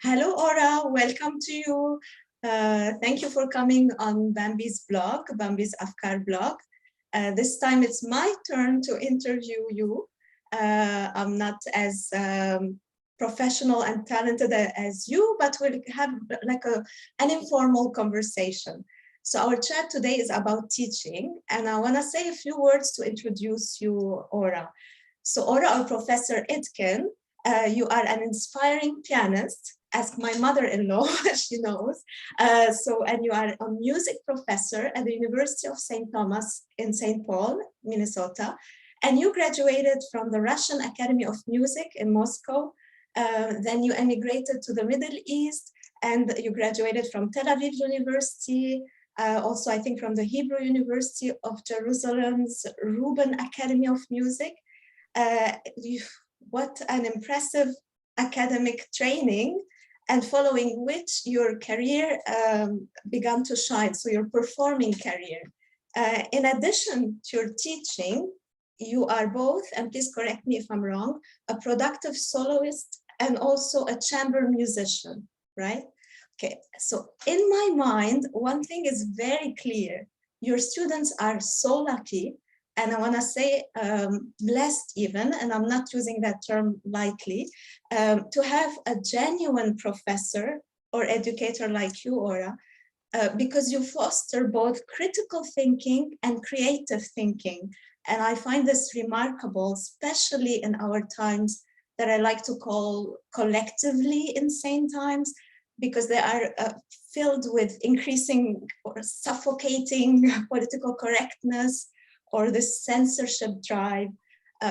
Hello, Ora. Welcome to you. Thank you for coming on Bambi's blog, Bambi's Afkar blog. This time it's my turn to interview you. I'm not as professional and talented as you, but we'll have like an informal conversation. So our chat today is about teaching, and I want to say a few words to introduce you, Ora. So Ora, or Professor Itkin, you are an inspiring pianist. Ask my mother-in-law, she knows. And you are a music professor at the University of St. Thomas in St. Paul, Minnesota. And you graduated from the Russian Academy of Music in Moscow. Then you emigrated to the Middle East, and you graduated from Tel Aviv University, also I think from the Hebrew University of Jerusalem's Reuben Academy of Music. What an impressive academic training, and following which your career began to shine, so your performing career. In addition to your teaching, you are both, and please correct me if I'm wrong, a productive soloist and also a chamber musician, right? Okay, so in my mind, one thing is very clear. Your students are so lucky, and I want to say blessed even, and I'm not using that term lightly, to have a genuine professor or educator like you, Ora, because you foster both critical thinking and creative thinking. And I find this remarkable, especially in our times that I like to call collectively insane times, because they are filled with increasing or suffocating political correctness, or this censorship drive.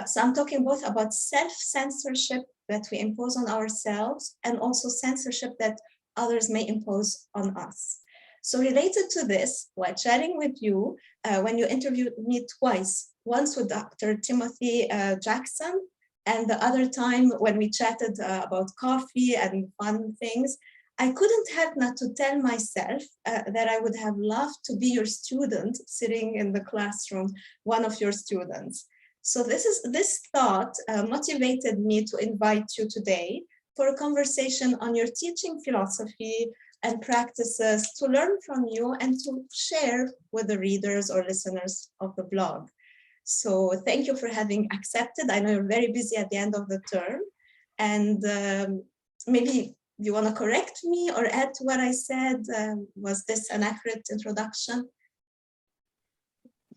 So I'm talking both about self-censorship that we impose on ourselves, and also censorship that others may impose on us. So related to this, while chatting with you, when you interviewed me twice, once with Dr. Timothy Jackson, and the other time when we chatted about coffee and fun things, I couldn't help not to tell myself that I would have loved to be your student sitting in the classroom, one of your students. So this thought motivated me to invite you today for a conversation on your teaching philosophy and practices, to learn from you and to share with the readers or listeners of the blog. So thank you for having accepted. I know you're very busy at the end of the term, and maybe you want to correct me or add to what I said? Was this an accurate introduction?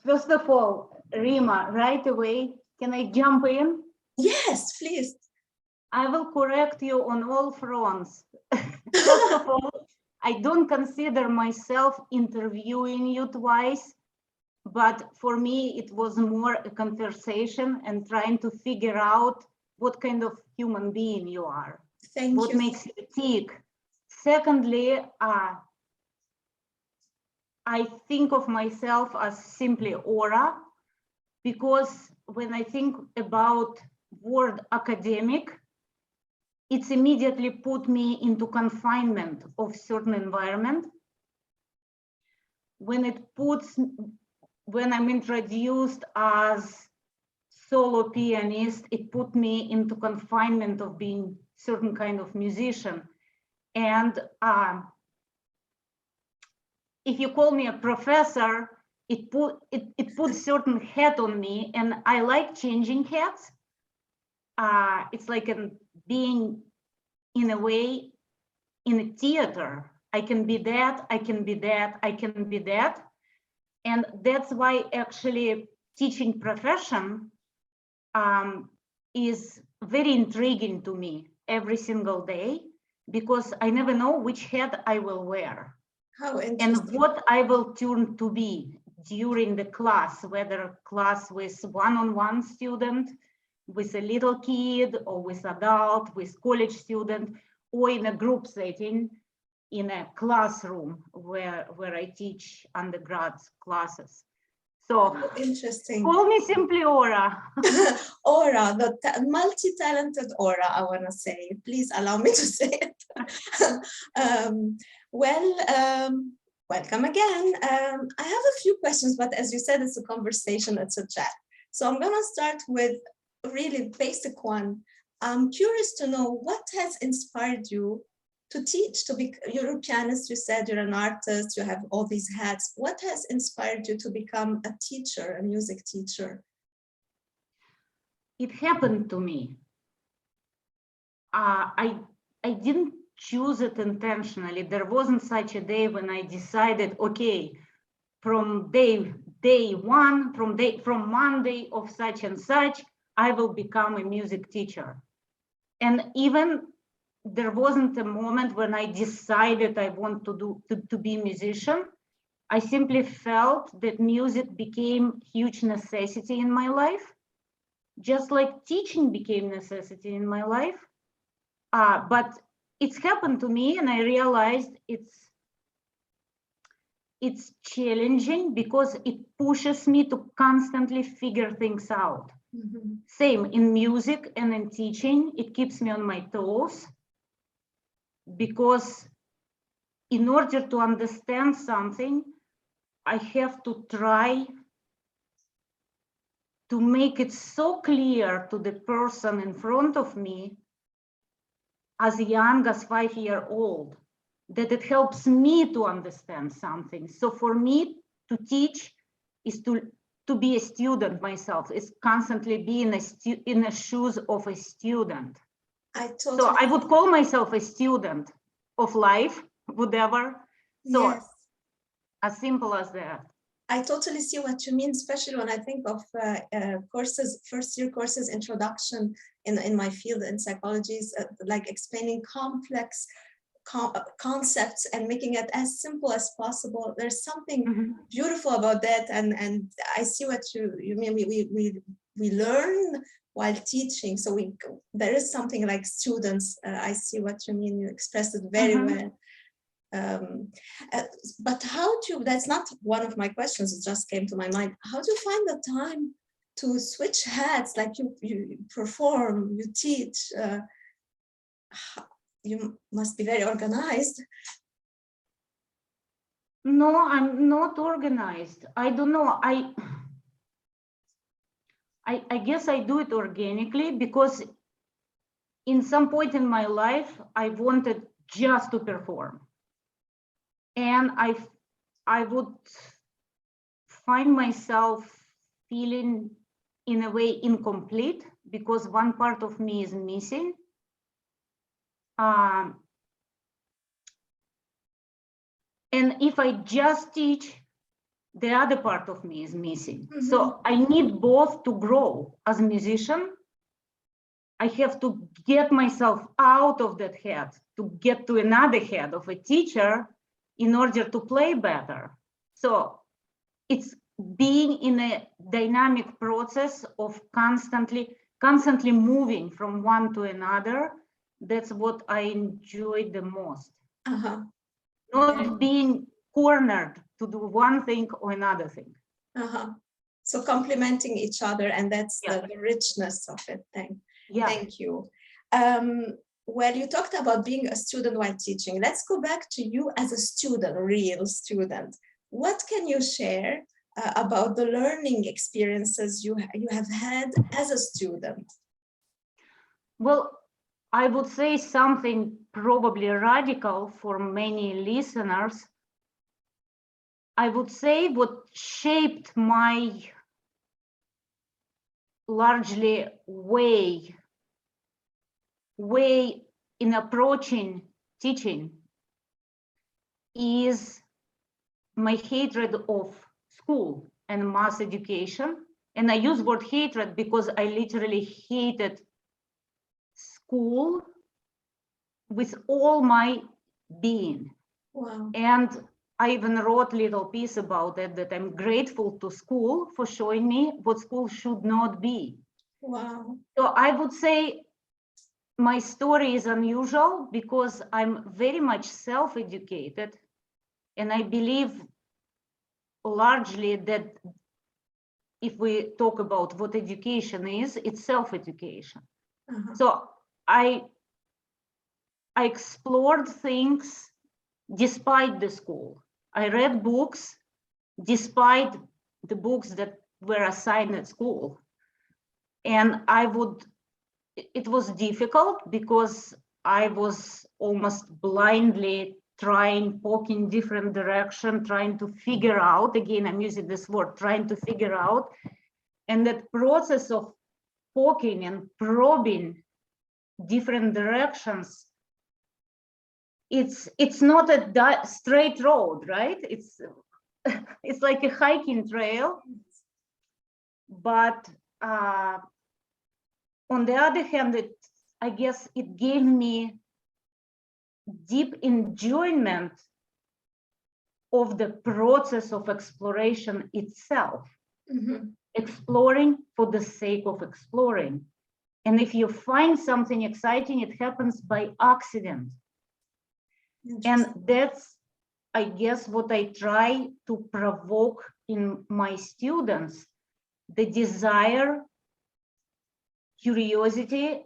First of all, Rima, right away, can I jump in? Yes, please. I will correct you on all fronts. First of all, I don't consider myself interviewing you twice, but for me, it was more a conversation and trying to figure out what kind of human being you are. Thank what you. Makes you tick. Secondly, I think of myself as simply Ora, because when I think about word academic, it's immediately put me into confinement of certain environment. When I'm introduced as solo pianist, it put me into confinement of being certain kind of musician. And if you call me a professor, it puts certain hat on me, and I like changing hats. It's like being, in a way, in a theater. I can be that, I can be that, I can be that. And that's why actually teaching profession is very intriguing to me every single day, because I never know which hat I will wear. How interesting. And what I will turn to be during the class, whether class with one-on-one student, with a little kid, or with adult, with college student, or in a group setting, in a classroom where I teach undergrad classes. So interesting. Call me simply Ora. Ora, the multi-talented Ora, I want to say. Please allow me to say it. Welcome again. I have a few questions, but as you said, it's a conversation, it's a chat. So I'm going to start with a really basic one. I'm curious to know what has inspired you to teach, to be, you're a pianist, you said you're an artist, you have all these hats. What has inspired you to become a teacher, a music teacher? It happened to me. I didn't choose it intentionally. There wasn't such a day when I decided, okay, from day one, from Monday of such and such, I will become a music teacher. And even there wasn't a moment when I decided I want to be a musician. I simply felt that music became huge necessity in my life, just like teaching became necessity in my life. But it's happened to me, and I realized it's challenging because it pushes me to constantly figure things out. Mm-hmm. Same in music and in teaching, it keeps me on my toes, because in order to understand something, I have to try to make it so clear to the person in front of me, as young as 5-year-old, that it helps me to understand something. So for me to teach is to be a student myself, is constantly be in the shoes of a student. So I would call myself a student of life, whatever. So yes. As simple as that. I totally see what you mean, especially when I think of courses, first-year courses, introduction in my field in psychology, like explaining complex concepts and making it as simple as possible. There's something beautiful about that, and I see what you mean. We learn while teaching, so there is something like students. I see what you mean. You expressed it very well. But that's not one of my questions, it just came to my mind. How do you find the time to switch hats? Like you perform, you teach, you must be very organized. No, I'm not organized. I don't know. I guess I do it organically, because in some point in my life, I wanted just to perform. And I would find myself feeling in a way incomplete, because one part of me is missing. And if I just teach, the other part of me is missing. So I need both to grow as a musician. I have to get myself out of that head to get to another head of a teacher in order to play better. So it's being in a dynamic process of constantly moving from one to another. That's what I enjoy the most. Not being cornered to do one thing or another thing. So complementing each other, and that's the richness of it. Thank you. Well, you talked about being a student while teaching. Let's go back to you as a student, a real student. What can you share about the learning experiences you have had as a student? Well, I would say something probably radical for many listeners. I would say what shaped my largely way in approaching teaching is my hatred of school and mass education. And I use word hatred because I literally hated school with all my being. Wow. And I even wrote a little piece about it, that I'm grateful to school for showing me what school should not be. Wow. So I would say my story is unusual because I'm very much self-educated, and I believe largely that if we talk about what education is, it's self-education. So I explored things despite the school. I read books despite the books that were assigned at school. And it was difficult because I was almost blindly poking different direction, trying to figure out, again, I'm using this word, trying to figure out. And that process of poking and probing different directions, it's not a straight road, right? It's it's like a hiking trail. But on the other hand, I guess it gave me deep enjoyment of the process of exploration itself. Mm-hmm. Exploring for the sake of exploring. And if you find something exciting, it happens by accident. And that's, I guess, what I try to provoke in my students, the desire, curiosity,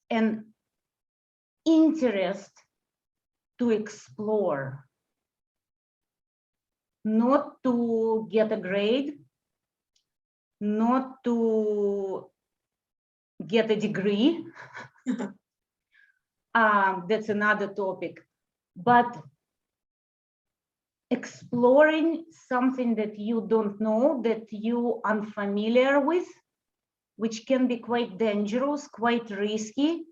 and interest to explore. Not to get a grade, not to get a degree. That's another topic. But exploring something that you don't know, that you are unfamiliar with, which can be quite dangerous, quite risky,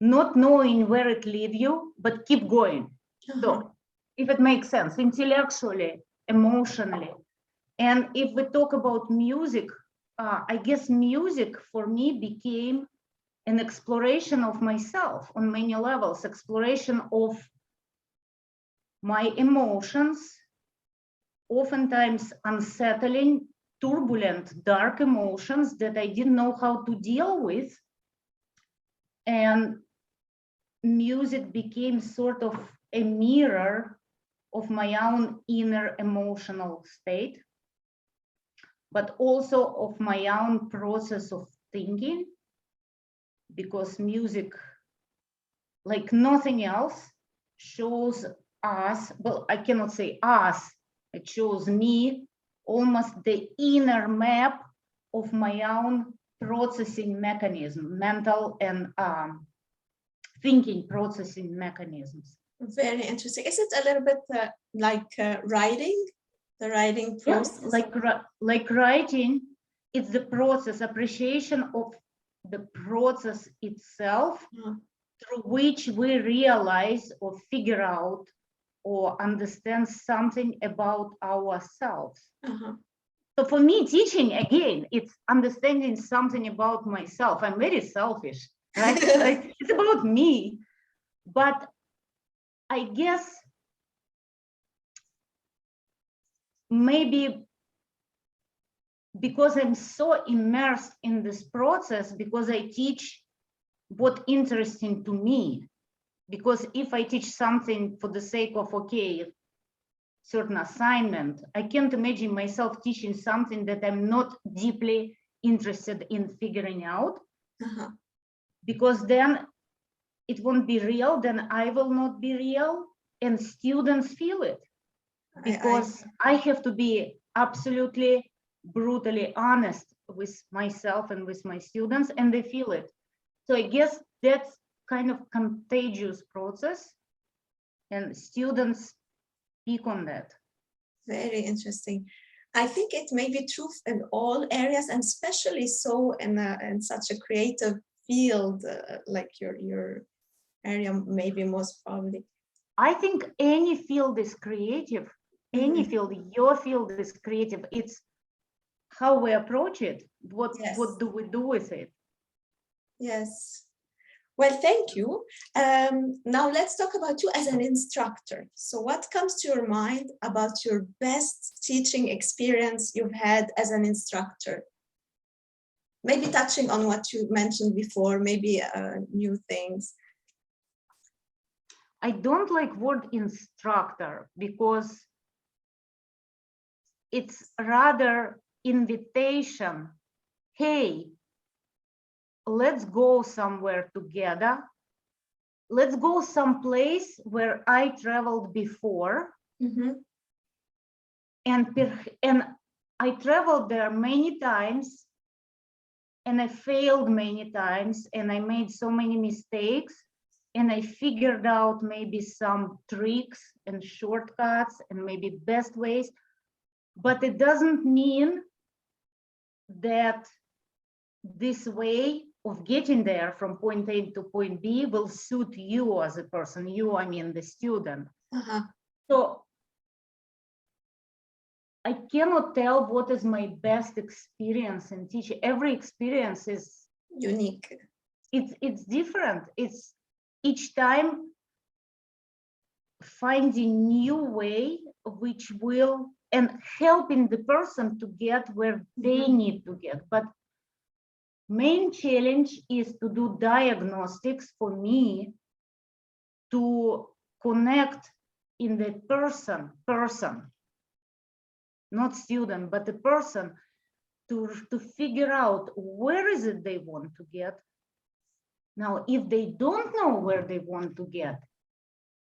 not knowing where it leads you, but keep going. So if it makes sense, intellectually, emotionally. And if we talk about music, I guess music for me became an exploration of myself on many levels, exploration of my emotions, oftentimes unsettling, turbulent, dark emotions that I didn't know how to deal with. And music became sort of a mirror of my own inner emotional state, but also of my own process of thinking, because music, like nothing else, shows us, well, I cannot say us, it shows me almost the inner map of my own processing mechanism, mental and thinking processing mechanisms. Very interesting. Is it a little bit like writing, the writing process? Yeah, like writing, it's the process, appreciation of the process itself, through which we realize or figure out or understand something about ourselves. So for me, teaching, again, it's understanding something about myself. I'm very selfish, right? It's about me. But I guess maybe because I'm so immersed in this process, because I teach what's interesting to me. Because if I teach something for the sake of, okay, certain assignment, I can't imagine myself teaching something that I'm not deeply interested in figuring out, because then it won't be real, then I will not be real, and students feel it. Because I have to be absolutely brutally honest with myself and with my students, and they feel it. So I guess that's kind of contagious process, and students speak on that. Very interesting. I think it may be true in all areas, and especially so in such a creative field like your area, maybe most probably. I think any field is creative. Any field, your field is creative. It's how we approach it. What do we do with it? Yes. Well, thank you. Now let's talk about you as an instructor. So what comes to your mind about your best teaching experience you've had as an instructor? Maybe touching on what you mentioned before, maybe new things. I don't like word instructor because it's rather invitation. Hey, let's go somewhere together. Let's go someplace where I traveled before. And I traveled there many times, and I failed many times, and I made so many mistakes, and I figured out maybe some tricks and shortcuts and maybe best ways, but it doesn't mean that this way of getting there from point A to point B will suit you as a person. You, I mean the student. So I cannot tell what is my best experience in teaching. Every experience is unique. It's different. It's each time finding new way which will and helping the person to get where they need to get. But main challenge is to do diagnostics for me to connect in the person, not student, but the person, to figure out where is it they want to get. Now, if they don't know where they want to get,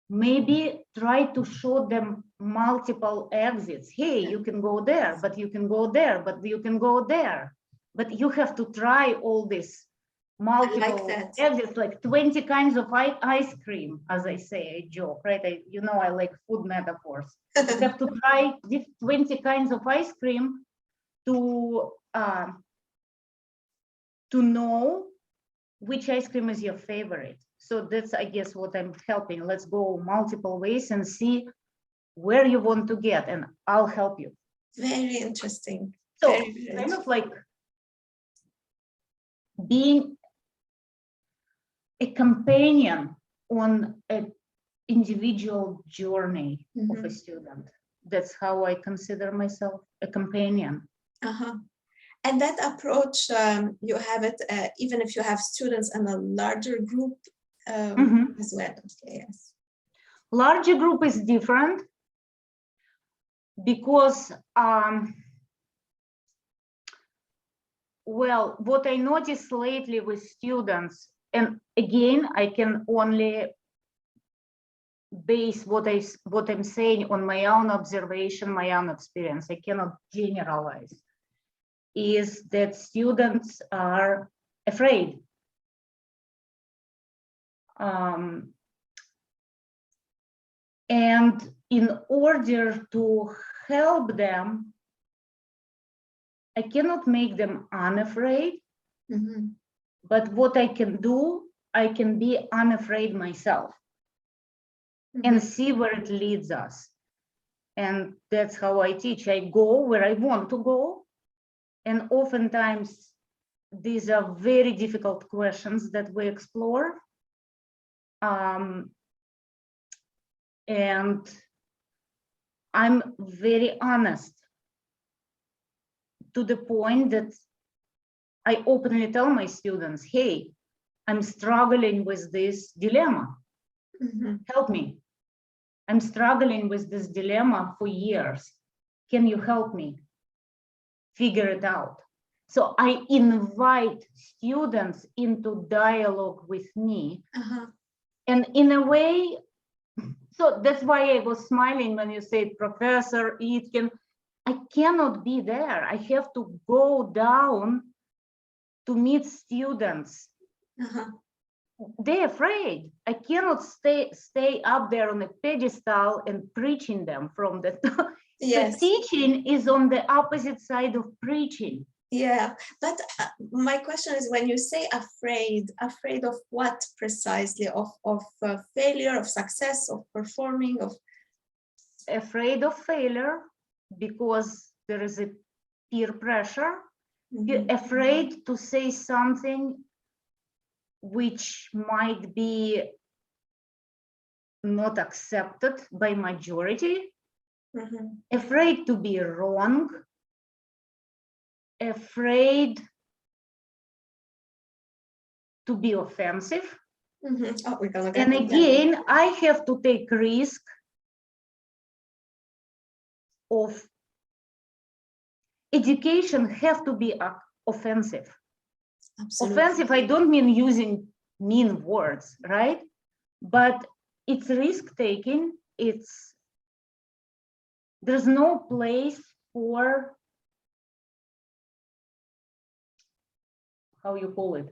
maybe try to show them multiple exits. Hey, you can go there, but you can go there, but you can go there. But you have to try all this multiple exits, like 20 kinds of ice cream, as I say, I joke, right? You know, I like food metaphors. You have to try 20 kinds of ice cream to know which ice cream is your favorite. So that's, I guess, what I'm helping. Let's go multiple ways and see where you want to get, and I'll help you. Very interesting. So very kind of like being a companion on an individual journey of a student. That's how I consider myself, a companion. And that approach, you have it even if you have students in a larger group as well. Okay, yes. Larger group is different because, well, what I noticed lately with students, and again, I can only base what I'm saying on my own observation, my own experience. I cannot generalize. Is that students are afraid. And in order to help them, I cannot make them unafraid, but what I can do, I can be unafraid myself and see where it leads us. And that's how I teach. I go where I want to go. And oftentimes, these are very difficult questions that we explore. And I'm very honest to the point that I openly tell my students, hey, I'm struggling with this dilemma. Help me. I'm struggling with this dilemma for years. Can you help me figure it out? So I invite students into dialogue with me. And in a way, so that's why I was smiling when you said, Professor Itkin, I cannot be there. I have to go down to meet students. They're afraid. I cannot stay up there on a pedestal and preaching them from the top. Yes. The teaching is on the opposite side of preaching. Yeah, but my question is, when you say afraid of what precisely? Of failure, of success, of performing, of? Afraid of failure because there is a peer pressure. You're afraid to say something which might be not accepted by majority. Afraid to be wrong. Afraid to be offensive. Oh, we're gonna get and again, I have to take risk of education have to be offensive. Absolutely. Offensive, I don't mean using mean words, right? But it's risk-taking. There's no place for, how you call it?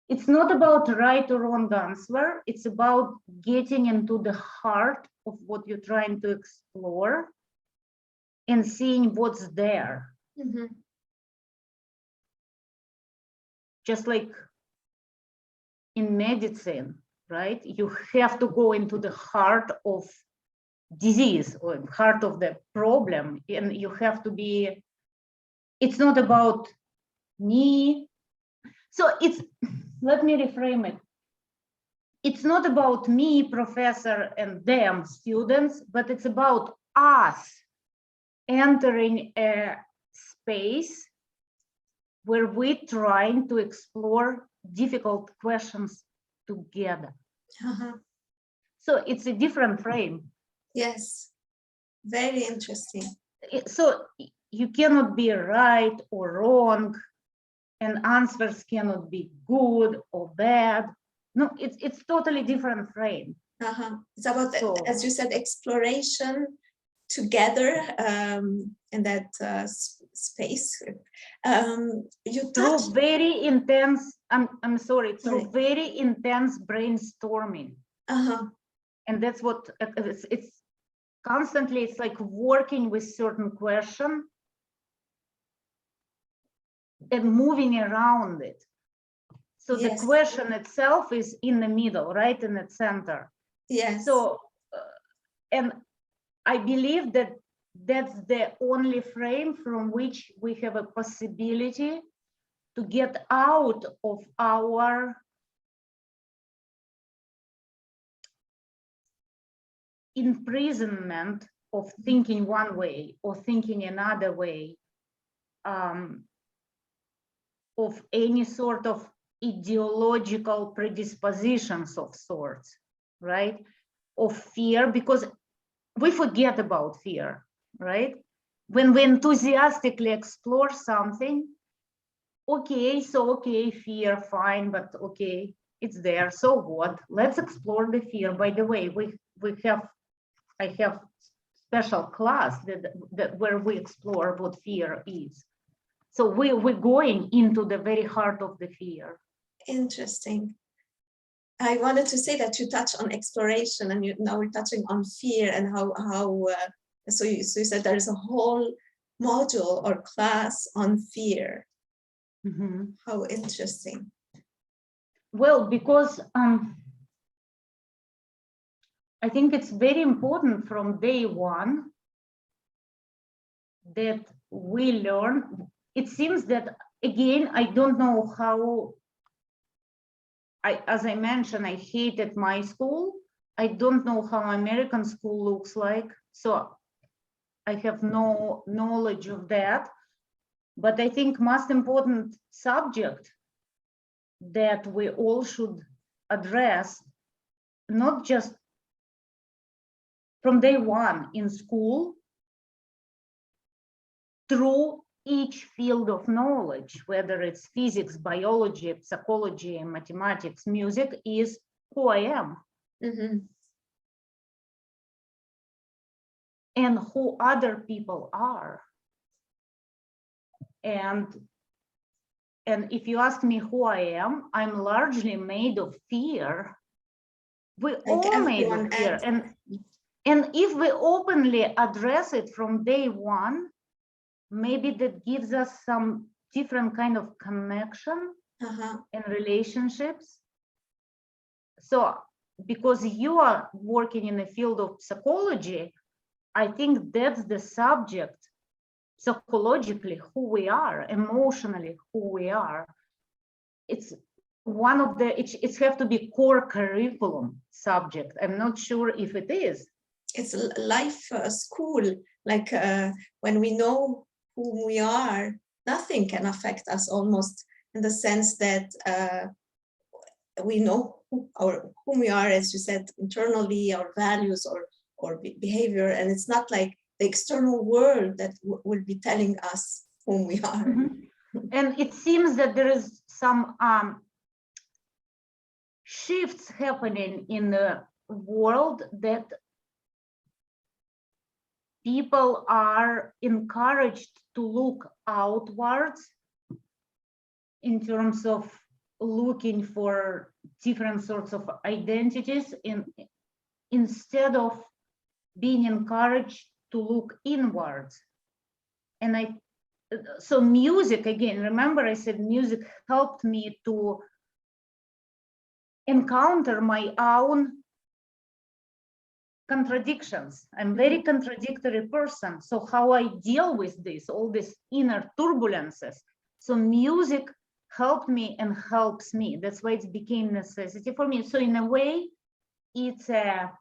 It's not about right or wrong answer. It's about getting into the heart of what you're trying to explore and seeing what's there. Mm-hmm. Just like in medicine, right? You have to go into the heart of disease or heart of the problem, and you have to be, it's not about me. So it's, let me reframe it. It's not about me, professor, and them, students, but it's about us entering a space where we're trying to explore difficult questions together. Uh-huh. So it's a different frame. Yes, very interesting. So you cannot be right or wrong, and answers cannot be good or bad. No, it's totally different frame. Uh-huh. It's about, So, as you said, exploration together in that space. You through touched. very intense, I'm sorry, through very intense brainstorming. Uh-huh. And that's what it's constantly, it's like working with certain question and moving around it. So Yes. the question itself is in the middle, right in the center. Yes. So, and I believe that that's the only frame from which we have a possibility to get out of our imprisonment of thinking one way or thinking another way, of any sort of ideological predispositions of sorts, right? Of fear, because we forget about fear, right? When we enthusiastically explore something, okay, so okay, fear, fine, but okay, it's there, so what? Let's explore the fear. By the way, I have special class that where we explore what fear is. So we're going into the very heart of the fear. Interesting. I wanted to say that you touch on exploration, and now we're touching on fear and how so you said there is a whole module or class on fear. Mm-hmm. How interesting. Well, because I think it's very important from day one that we learn. It seems that, again, I don't know how, as I mentioned, I hated my school. I don't know how American school looks like, so I have no knowledge of that. But I think most important subject that we all should address, not just from day one in school, through each field of knowledge, whether it's physics, biology, psychology, mathematics, music, is who I am. Mm-hmm. And who other people are. And if you ask me who I am, I'm largely made of fear. We're all made of fear. And if we openly address it from day one, maybe that gives us some different kind of connection and relationships. So because you are working in the field of psychology, I think that's the subject, psychologically, who we are, emotionally, who we are. It's one of the, it's have to be core curriculum subject. I'm not sure if it is. It's a life school, like when we know who we are, nothing can affect us, almost, in the sense that we know whom we are, as you said, internally, our values or behavior, and it's not like the external world that will be telling us whom we are. Mm-hmm. And it seems that there is some shifts happening in the world, that people are encouraged to look outwards in terms of looking for different sorts of identities instead of being encouraged to look inwards. And so music, again, remember I said music helped me to encounter my own contradictions. I'm very contradictory person. So how I deal with this, all these inner turbulences. So music helped me and helps me. That's why it became necessity for me. So in a way, it's a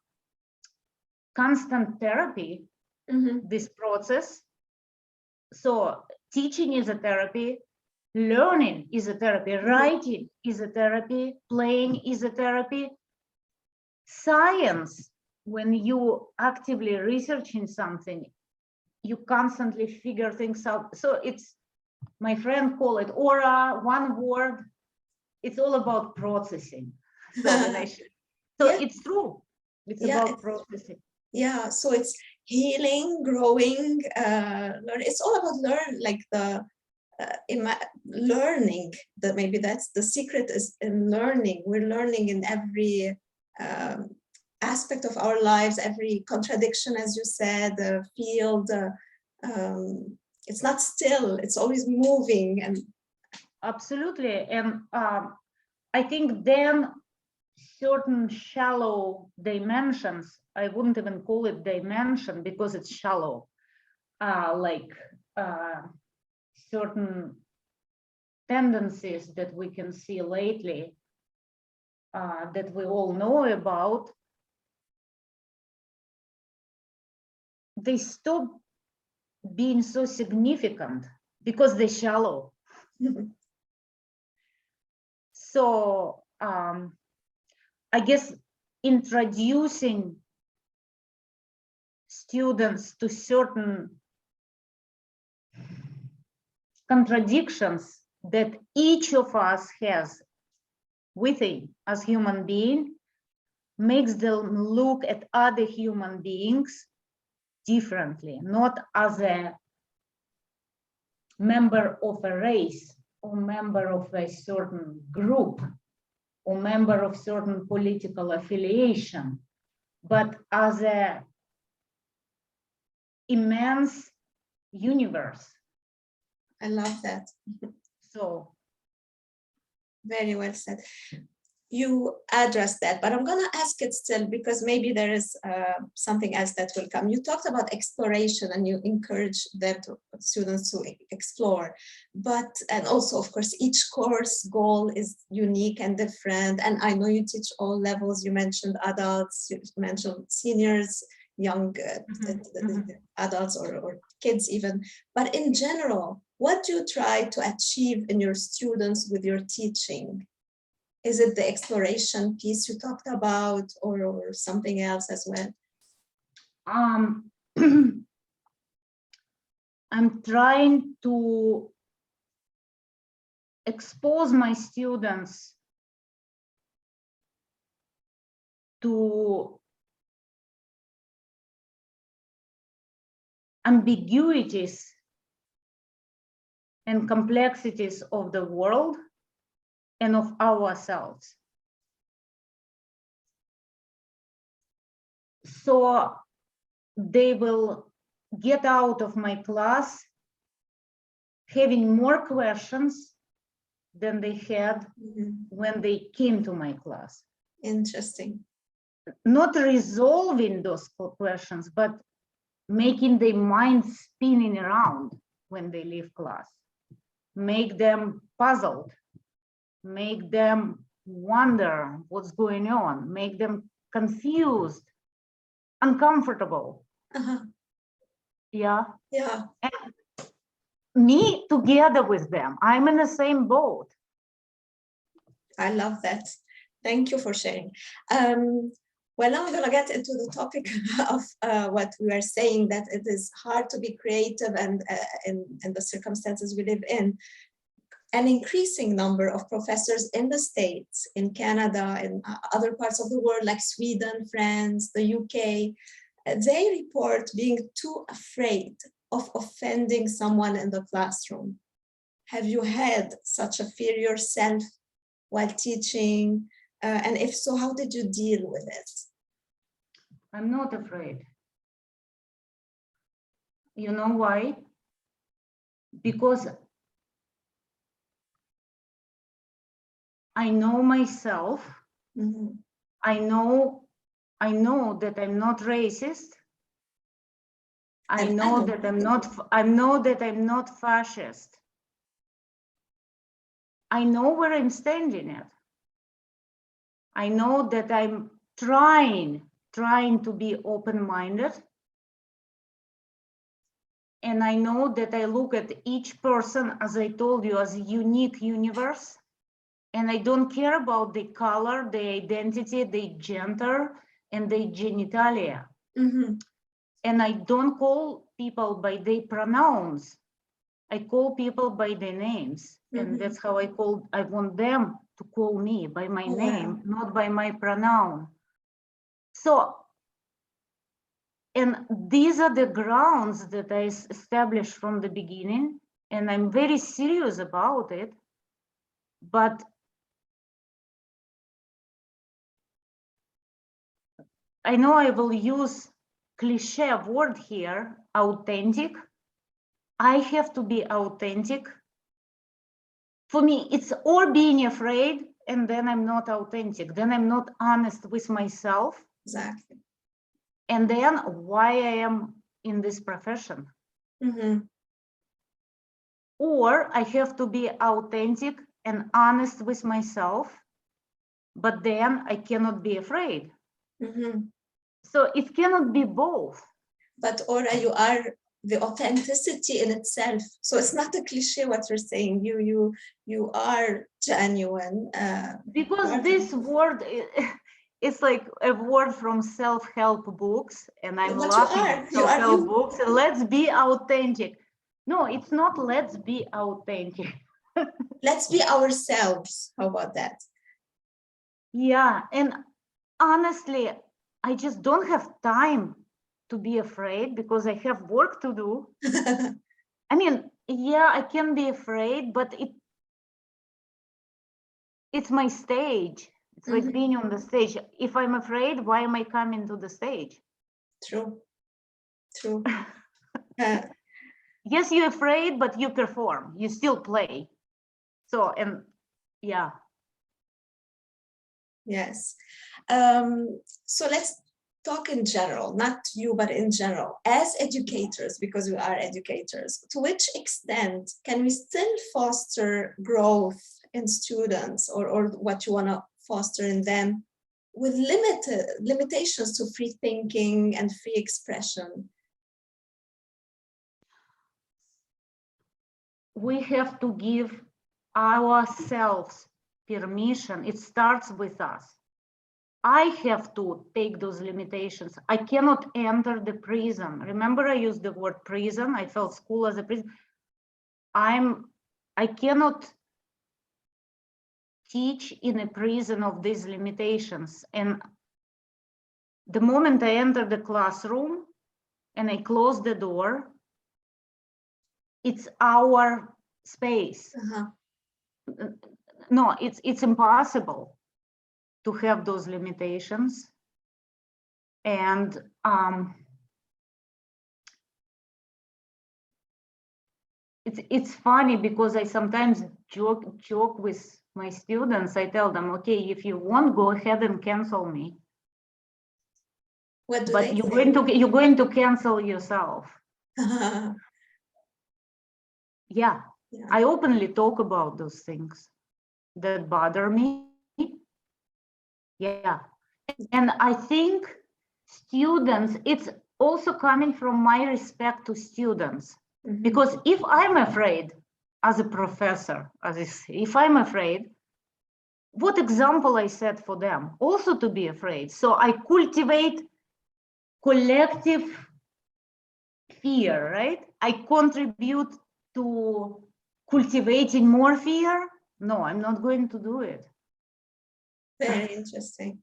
constant therapy, this process. So teaching is a therapy, learning is a therapy, writing is a therapy, playing is a therapy. Science, when you actively researching something, you constantly figure things out. So it's, my friend call it Ora, one word. It's all about processing. So it's true. It's about processing. Yeah, so it's healing, growing, learn. It's all about learning. Maybe that's the secret, is in learning. We're learning in every aspect of our lives, every contradiction, as you said, field. It's not still, it's always moving. And absolutely. And I think then certain shallow dimensions, I wouldn't even call it dimension because it's shallow, certain tendencies that we can see lately, that we all know about, they stop being so significant because they're shallow. So I guess introducing students to certain contradictions that each of us has within as human being makes them look at other human beings differently, not as a member of a race or member of a certain group or member of certain political affiliation, but as a immense universe. I love that. So very well said. You addressed that, but I'm going to ask it still because maybe there is something else that will come. You talked about exploration and you encourage students to explore, and also, of course, each course goal is unique and different. And I know you teach all levels. You mentioned adults, you mentioned seniors, young adults or kids even. But in general, what do you try to achieve in your students with your teaching? Is it the exploration piece you talked about, or something else as well? I'm trying to expose my students to ambiguities and complexities of the world and of ourselves. So they will get out of my class having more questions than they had when they came to my class. Interesting. Not resolving those questions, but making their mind spinning around when they leave class. Make them puzzled, make them wonder what's going on, make them confused, uncomfortable. Yeah. And me together with them. I'm in the same boat. I love that. Thank you for sharing. Well, now I'm going to get into the topic of what we are saying, that it is hard to be creative and in the circumstances we live in. An increasing number of professors in the States, in Canada, in other parts of the world like Sweden, France, the UK, they report being too afraid of offending someone in the classroom. Have you had such a fear yourself while teaching? And if so, how did you deal with it? I'm not afraid. You know why? Because I know myself. Mm-hmm. I know that I'm not racist. I know that I'm not fascist. I know where I'm standing at. I know that I'm trying to be open-minded. And I know that I look at each person, as I told you, as a unique universe. And I don't care about the color, the identity, the gender, and the genitalia. Mm-hmm. And I don't call people by their pronouns. I call people by their names. Mm-hmm. And that's how I want them to call me by my name, not by my pronoun. So, and these are the grounds that I established from the beginning, and I'm very serious about it. But I know I will use cliche word here, authentic. I have to be authentic. For me, it's or being afraid, and then I'm not authentic. Then I'm not honest with myself. Exactly. And then why I am in this profession. Mm-hmm. Or I have to be authentic and honest with myself, but then I cannot be afraid. Mm-hmm. So it cannot be both. But Ora, you are the authenticity in itself. So it's not a cliche what you're saying. You are genuine. Because this word is like a word from self-help books, and I'm but laughing at you are self-help books. Let's be authentic. No, it's not let's be authentic. Let's be ourselves. How about that? Yeah, and honestly, I just don't have time to be afraid because I have work to do. I mean, yeah, I can be afraid, but it's my stage. It's like being on the stage. If I'm afraid, why am I coming to the stage? True. Yes, you're afraid, but you perform. You still play. So, and yeah. Yes. So let's talk in general, not you, but in general, as educators, because we are educators, to which extent can we still foster growth in students or what you want to foster in them with limitations to free thinking and free expression? We have to give ourselves permission. It starts with us. I have to take those limitations. I cannot enter the prison. Remember, I used the word prison. I felt school as a prison. I cannot teach in a prison of these limitations. And the moment I enter the classroom and I close the door, it's our space. No, it's impossible to have those limitations. And it's funny because I sometimes joke with my students. I tell them, okay, if you want, go ahead and cancel me. What do But they you're going to cancel yourself. Yeah, I openly talk about those things that bother me. Yeah, and I think students, it's also coming from my respect to students. Because if I'm afraid as a professor, if I'm afraid, what example I set for them? Also to be afraid. So I cultivate collective fear, right? I contribute to cultivating more fear. No, I'm not going to do it. Very interesting.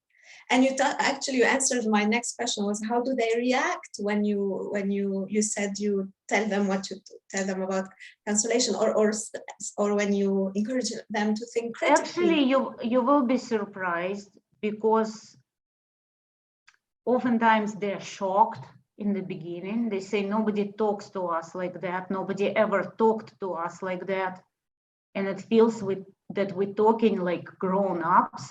And actually you answered my next question, was how do they react when you said you tell them what you tell them about cancellation, or when you encourage them to think critically? Actually, you will be surprised, because oftentimes they're shocked in the beginning. They say, nobody talks to us like that. Nobody ever talked to us like that. And it feels that we're talking like grown-ups.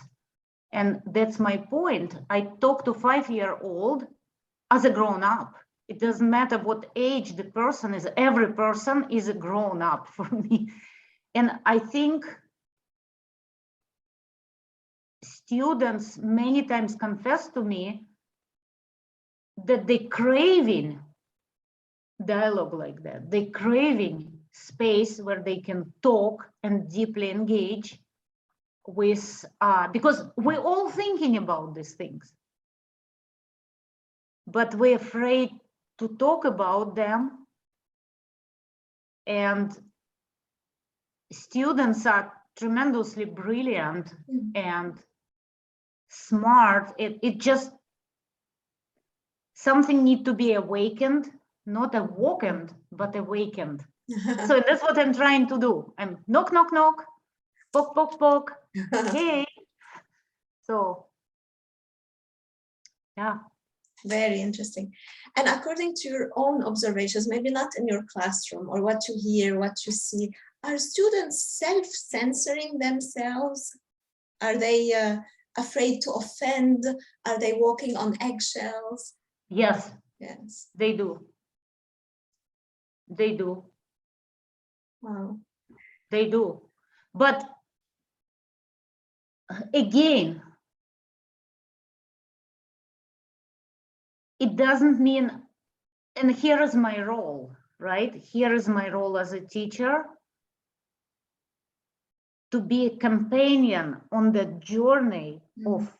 And that's my point. I talk to 5-year-old as a grown-up. It doesn't matter what age the person is. Every person is a grown-up for me. And I think students many times confess to me that they're craving dialogue like that. They're craving space where they can talk and deeply engage with, because we're all thinking about these things, but we're afraid to talk about them. And students are tremendously brilliant and smart. It just, something need to be awakened, not awakened, but awakened. So that's what I'm trying to do. I'm knock, knock, knock, poke, poke, poke. Hey. So, yeah. Very interesting. And according to your own observations, maybe not in your classroom, or what you hear, what you see, are students self-censoring themselves? Are they afraid to offend? Are they walking on eggshells? Yes. Yes. They do. They do. Wow. They do. But again, it doesn't mean, and here is my role, right? Here is my role as a teacher, to be a companion on the journey of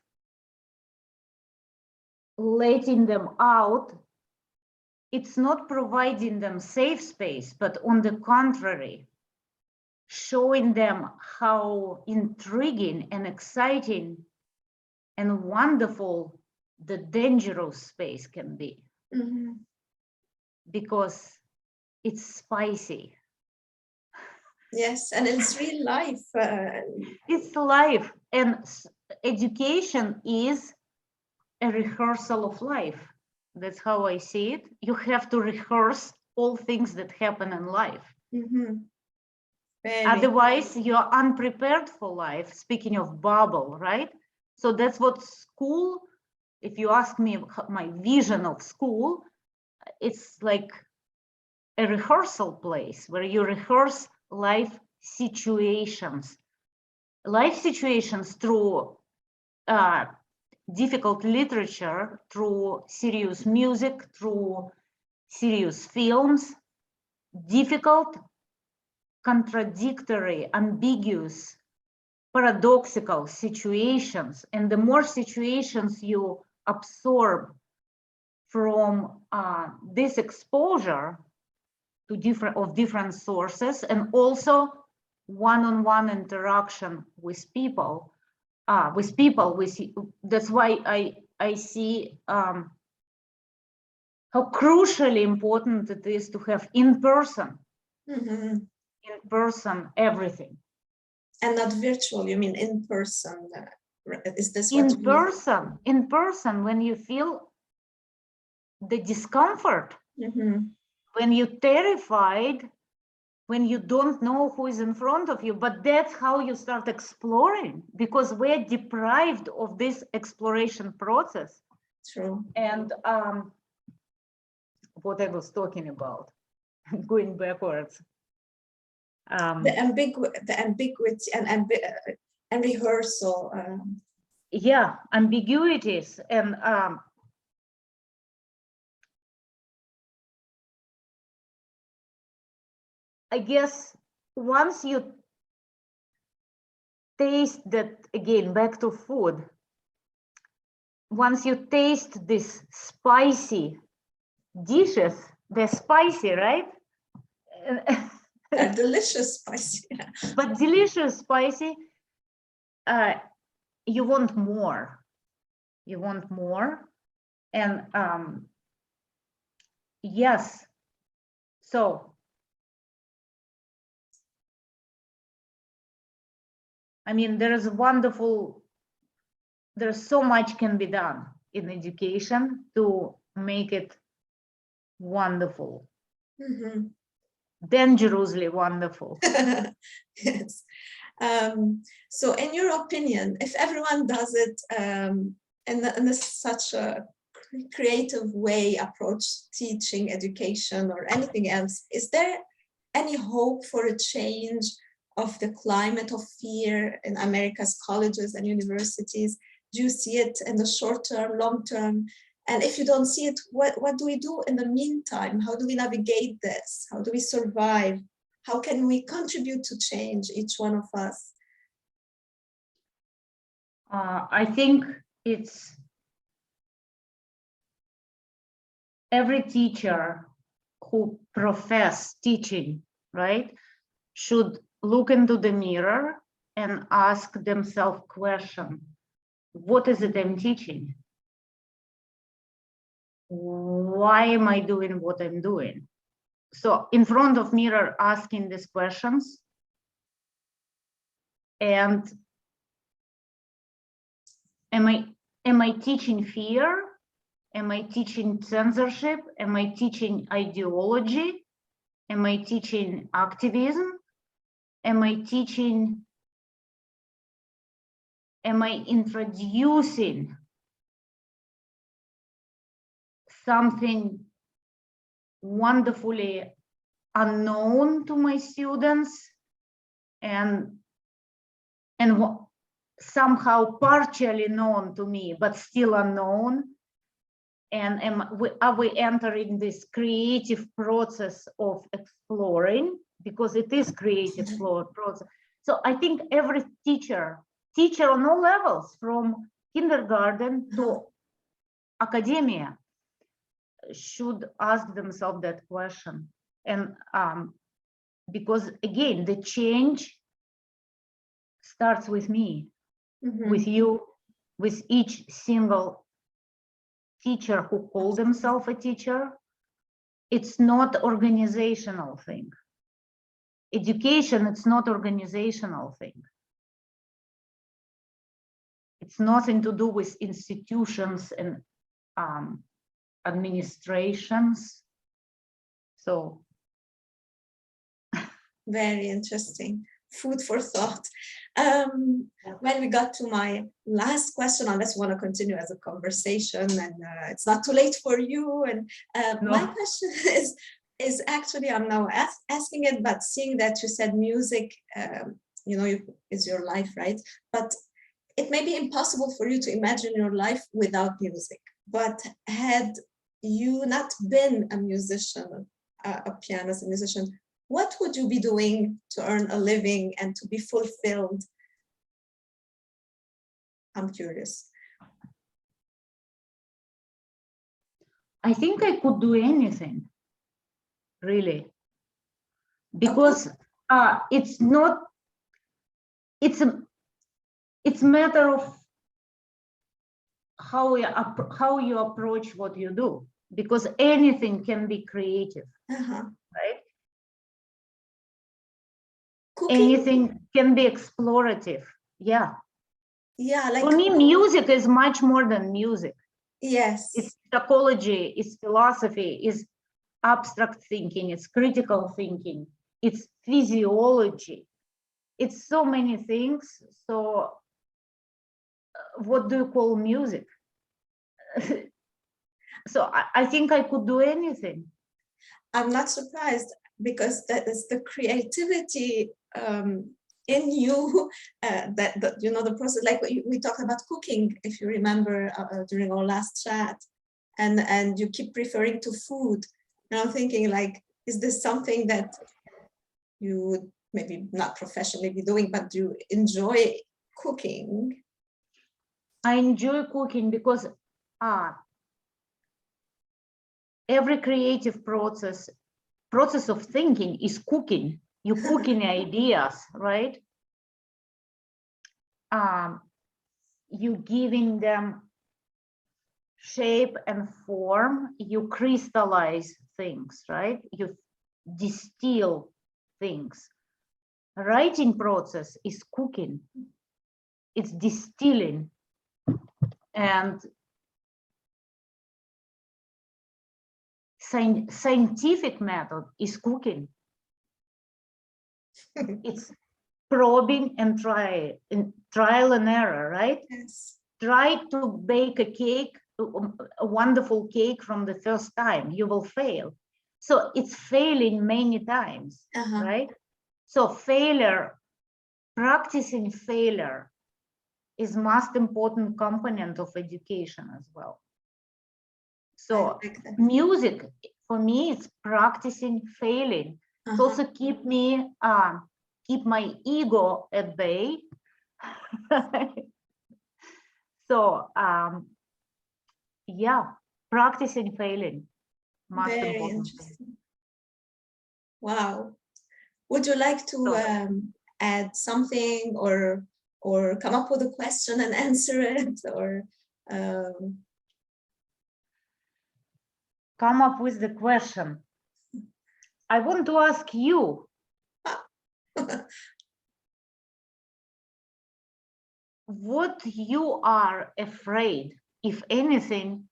letting them out. It's not providing them safe space, but on the contrary, showing them how intriguing and exciting and wonderful the dangerous space can be. Because it's spicy. Yes, and it's real life. It's life, and education is a rehearsal of life. That's how I see it. You have to rehearse all things that happen in life. Otherwise, you're unprepared for life. Speaking of bubble, right? So that's what school, if you ask me my vision of school, it's like a rehearsal place where you rehearse life situations. Life situations through difficult literature, through serious music, through serious films, difficult, contradictory, ambiguous, paradoxical situations. And the more situations you absorb from this exposure to different sources, and also one-on-one interaction with people, that's why I see how crucially important it is to have in person everything. And not virtual, you mean in person? Is this what in person? In person, when you feel the discomfort, when you're terrified, when you don't know who is in front of you, but that's how you start exploring, because we're deprived of this exploration process. True. And what I was talking about, going backwards. The ambiguity and rehearsal. Yeah, ambiguities. And I guess once you taste that, again, back to food, once you taste this spicy dishes, they're spicy, right? They're delicious spicy. But delicious spicy, you want more. you want more. And yes, so I mean, there's so much can be done in education to make it wonderful, dangerously wonderful. Yes. So in your opinion, if everyone does it in such a creative way, approach teaching, education, or anything else, is there any hope for a change of the climate of fear in America's colleges and universities? Do you see it in the short term, long term? And if you don't see it, what do we do in the meantime? How do we navigate this? How do we survive? How can we contribute to change, each one of us? I think it's every teacher who profess teaching, right, should look into the mirror and ask themselves question: what is it I'm teaching? Why am I doing what I'm doing? So in front of mirror, asking these questions, and am I teaching fear? Am I teaching censorship? Am I teaching ideology? Am I teaching activism? Am I introducing something wonderfully unknown to my students and somehow partially known to me, but still unknown? And are we entering this creative process of exploring, because it is creative process? So I think every teacher on all levels, from kindergarten to academia, should ask themselves that question. And because again, the change starts with me, with you, with each single teacher who call themselves a teacher. It's not organizational thing. Education, it's not organizational thing. It's nothing to do with institutions and administrations. So very interesting. Food for thought. When we got to my last question, unless you want to continue as a conversation, and it's not too late for you. And No. My question is actually, I'm now asking it, but seeing that you said music, is your life, right? But it may be impossible for you to imagine your life without music. But had you not been a musician, a pianist, a musician, what would you be doing to earn a living and to be fulfilled? I'm curious. I think I could do anything, really, because it's a matter of how you approach what you do, because anything can be creative, right? Cooking? Anything can be explorative. Yeah, like for me, music is much more than music. Yes, it's psychology, it's philosophy, it's abstract thinking, it's critical thinking, it's physiology, it's so many things. So what do you call music? So I think I could do anything. I'm not surprised, because that is the creativity in you, that the process, like we talked about cooking, if you remember, during our last chat, and you keep referring to food, and I'm thinking, like, is this something that you would maybe not professionally be doing, but do you enjoy cooking? I enjoy cooking because every creative process of thinking is cooking. You're cooking ideas, right? You're giving them shape and form, you crystallize things, right? You distill things. Writing process is cooking, it's distilling, and scientific method is cooking. It's probing and trial and error, right? Yes. Try to bake a cake, a wonderful cake from the first time, you will fail. So it's failing many times, right? So practicing failure is most important component of education as well. So music, for me, it's practicing failing. It also keep my ego at bay. So yeah, practicing failing. Very interesting. Wow. Would you like to add something or come up with a question and answer it, or come up with the question? I want to ask you. What you are afraid, if anything,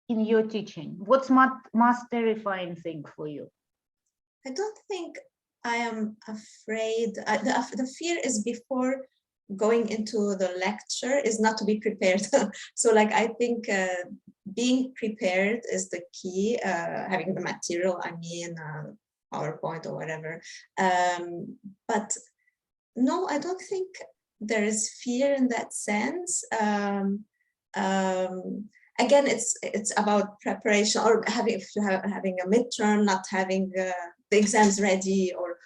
in your teaching? What's most terrifying thing for you? I don't think I am afraid. The fear is before going into the lecture is not to be prepared. So like, I think being prepared is the key, having the material, I mean, PowerPoint or whatever. But no, I don't think there is fear in that sense. Again, it's about preparation, or having a midterm, not having the exams ready, or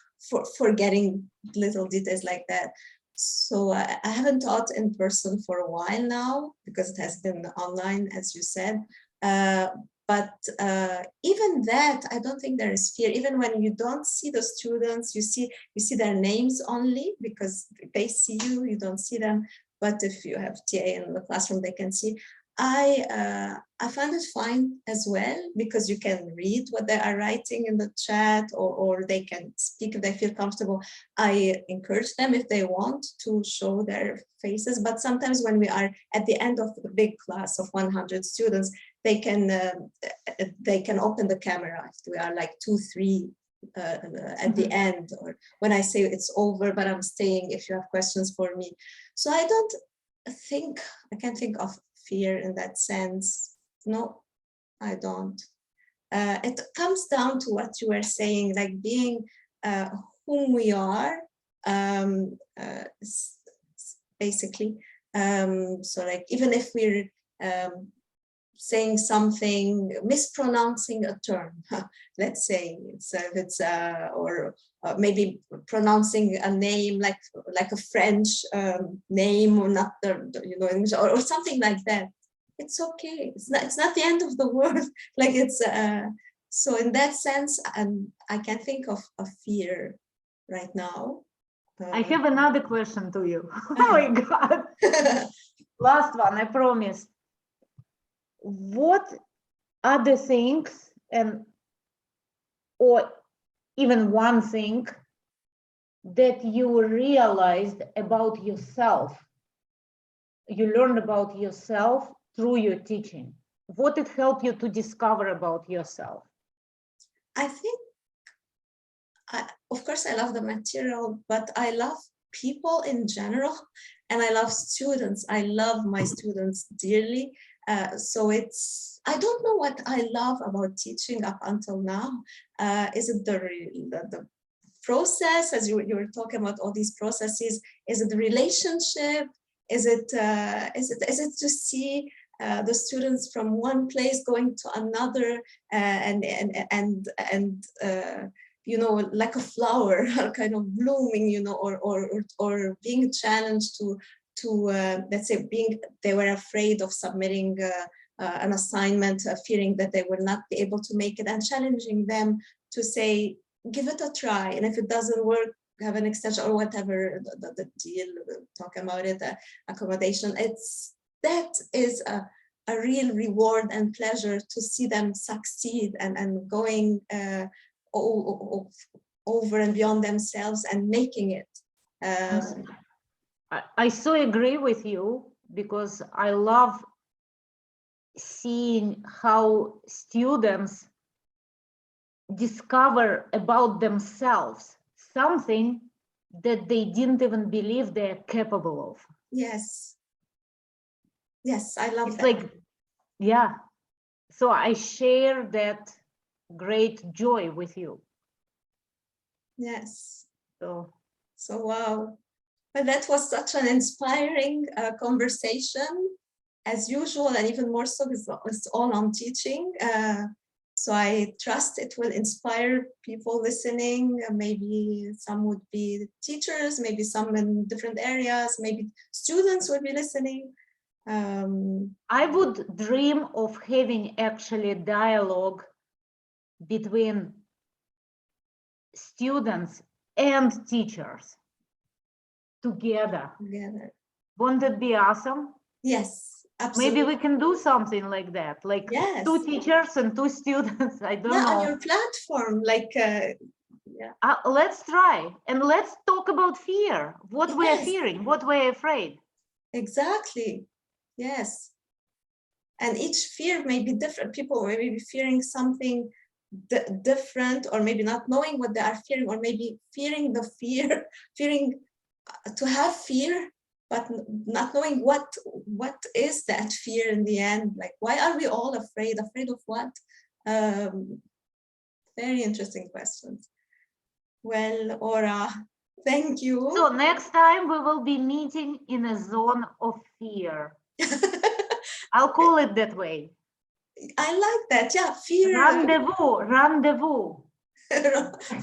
forgetting little details like that. So I haven't taught in person for a while now, because it has been online, as you said. But even that, I don't think there is fear. Even when you don't see the students, you see their names only, because they see you, you don't see them. But if you have TA in the classroom, they can see. I find it fine as well, because you can read what they are writing in the chat, or they can speak if they feel comfortable. I encourage them, if they want, to show their faces. But sometimes when we are at the end of the big class of 100 students, they can open the camera if we are like 2, 3 at the end, or when I say it's over, but I'm staying if you have questions for me. So I can't think of fear in that sense. No, I don't. It comes down to what you were saying, like being whom we are, basically. So like, even if we're saying something, mispronouncing a term, let's say, or maybe pronouncing a name like a French name, or not English, or something like that. It's okay. It's not the end of the world. Like, it's so in that sense, I can't think of a fear right now. I have another question to you. Oh my God. Last one, I promise. What other things, or even one thing that you realized about yourself, you learned about yourself through your teaching? What it helped you to discover about yourself? I think, of course, I love the material, but I love people in general, and I love students. I love my students dearly. So I don't know what I love about teaching up until now. Is it the process, as you were talking about all these processes? Is it the relationship? Is it to see the students from one place going to another, and like a flower kind of blooming, or being challenged to let's say, they were afraid of submitting an assignment, fearing that they will not be able to make it, and challenging them to say, give it a try, and if it doesn't work, have an extension or whatever the deal, talking about it, accommodation. that is a real reward and pleasure to see them succeed and going over and beyond themselves and making it. I so agree with you, because I love seeing how students discover about themselves something that they didn't even believe they're capable of. Yes. Yes, I love it's that. Like, yeah. So I share that great joy with you. Yes. So wow. But that was such an inspiring conversation, as usual, and even more so because it's all on teaching. So I trust it will inspire people listening. Maybe some would be teachers, maybe some in different areas, maybe students would be listening. I would dream of having actually a dialogue between students and teachers together. Won't it be awesome? Yes, absolutely. Maybe we can do something like that, like yes. 2 teachers and 2 students. I don't know. On your platform, like let's try, and let's talk about fear. What yes. we're fearing, what we're afraid. Exactly. Yes. And each fear may be different. People may be fearing something different, or maybe not knowing what they are fearing, or maybe fearing the fear, fearing to have fear, but not knowing what is that fear in the end. Like, why are we all afraid? Afraid of what? Very interesting questions. Well, Ora, thank you. So next time we will be meeting in a zone of fear. I'll call it that way. I like that. Yeah, fear. Rendezvous.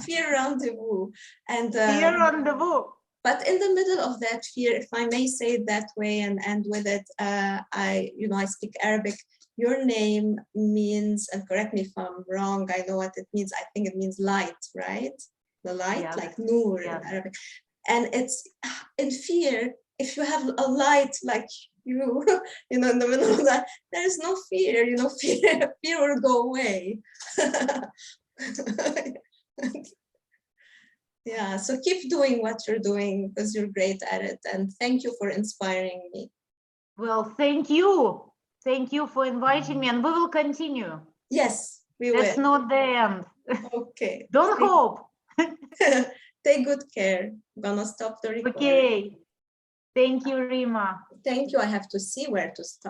Fear rendezvous. And fear rendezvous. But in the middle of that fear, if I may say it that way and end with it, I speak Arabic. Your name means, and correct me if I'm wrong, I know what it means. I think it means light, right? The light, yes. Like Noor in Arabic. And it's in fear, if you have a light like you, in the middle of that, there is no fear, fear will go away. Yeah, so keep doing what you're doing because you're great at it. And thank you for inspiring me. Well, thank you. Thank you for inviting me, and we will continue. Yes, we will. That's not the end. Okay. Don't hope. Take good care. I'm gonna stop the recording. Okay. Thank you, Rima. Thank you. I have to see where to stop.